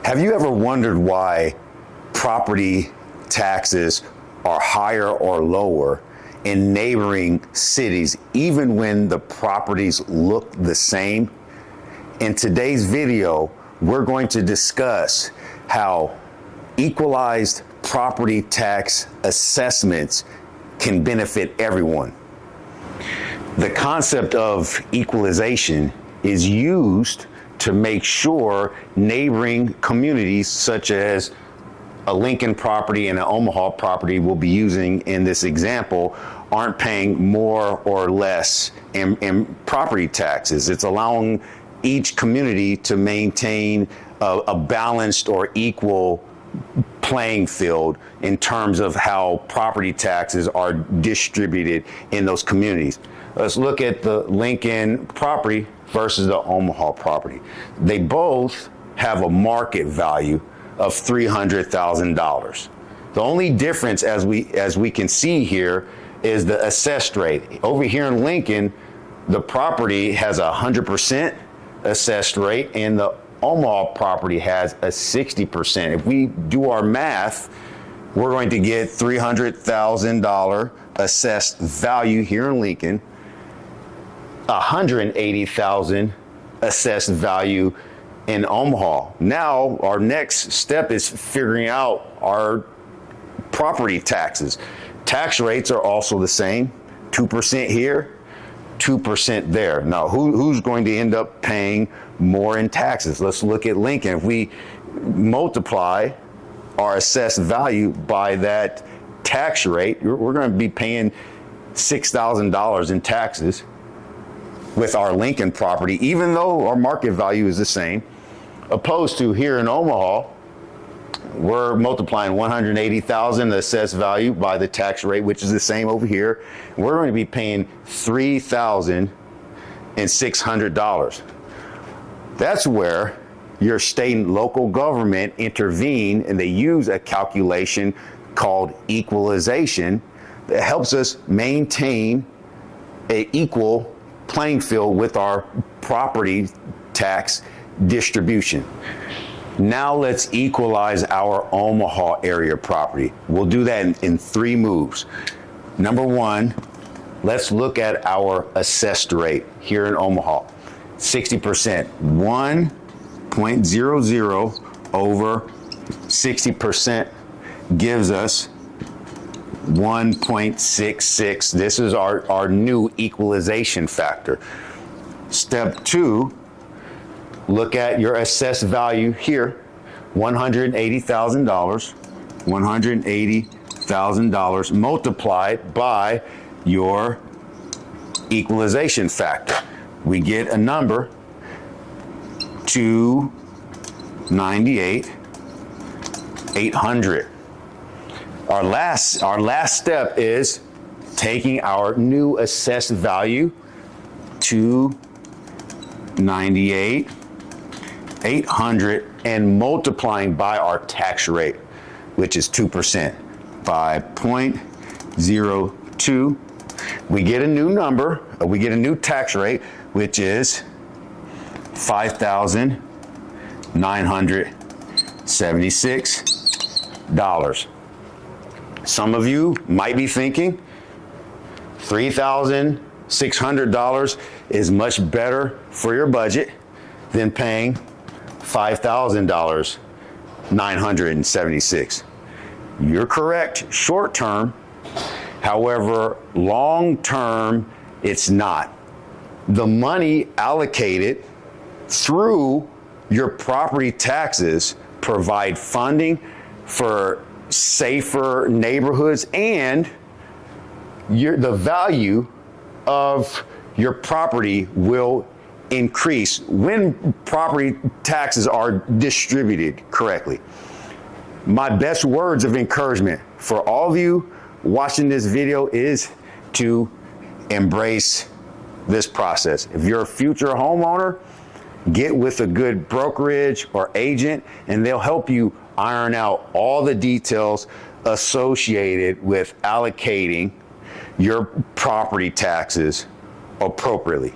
Have you ever wondered why property taxes are higher or lower in neighboring cities, even when the properties look the same? In today's video, we're going to discuss how equalized property tax assessments can benefit everyone. The concept of equalization is used to make sure neighboring communities, such as a Lincoln property and an Omaha property we'll be using in this example, aren't paying more or less in property taxes. It's allowing each community to maintain a balanced or equal playing field in terms of how property taxes are distributed in those communities. Let's look at the Lincoln property versus the Omaha property. They both have a market value of $300,000. The only difference, as we can see here, is the assessed rate. Over here in Lincoln, the property has a 100% assessed rate, and the Omaha property has a 60%. If we do our math, we're going to get $300,000 assessed value here in Lincoln, $180,000 assessed value in Omaha. Now, our next step is figuring out our property taxes. Tax rates are also the same, 2% here, 2% there. Now, who's going to end up paying more in taxes? Let's look at Lincoln. If we multiply our assessed value by that tax rate, we're going to be paying $6,000 in taxes with our Lincoln property, even though our market value is the same, opposed to here in Omaha, we're multiplying $180,000 the assessed value by the tax rate, which is the same over here. We're going to be paying $3,600. That's where your state and local government intervene, and they use a calculation called equalization that helps us maintain an equal playing field with our property tax distribution. Now let's equalize our Omaha area property. We'll do that in three moves. Number one, let's look at our assessed rate here in Omaha. 60%, 1.00 over 60% gives us 1.66. This is our new equalization factor. Step two, look at your assessed value here, $180,000. $180,000 multiplied by your equalization factor. We get a number, 298,800. Our last step is taking our new assessed value, 298,800, and multiplying by our tax rate, which is 2%, by 0.02. We get a new number, we get a new tax rate, which is $5,976. Some of you might be thinking $3,600 is much better for your budget than paying $5,000, 976. You're correct short term. However, long term, it's not. The money allocated through your property taxes provide funding for safer neighborhoods, and the value of your property will increase when property taxes are distributed correctly. My best words of encouragement for all of you watching this video is to embrace this process. If you're a future homeowner, get with a good brokerage or agent, and they'll help you iron out all the details associated with allocating your property taxes appropriately.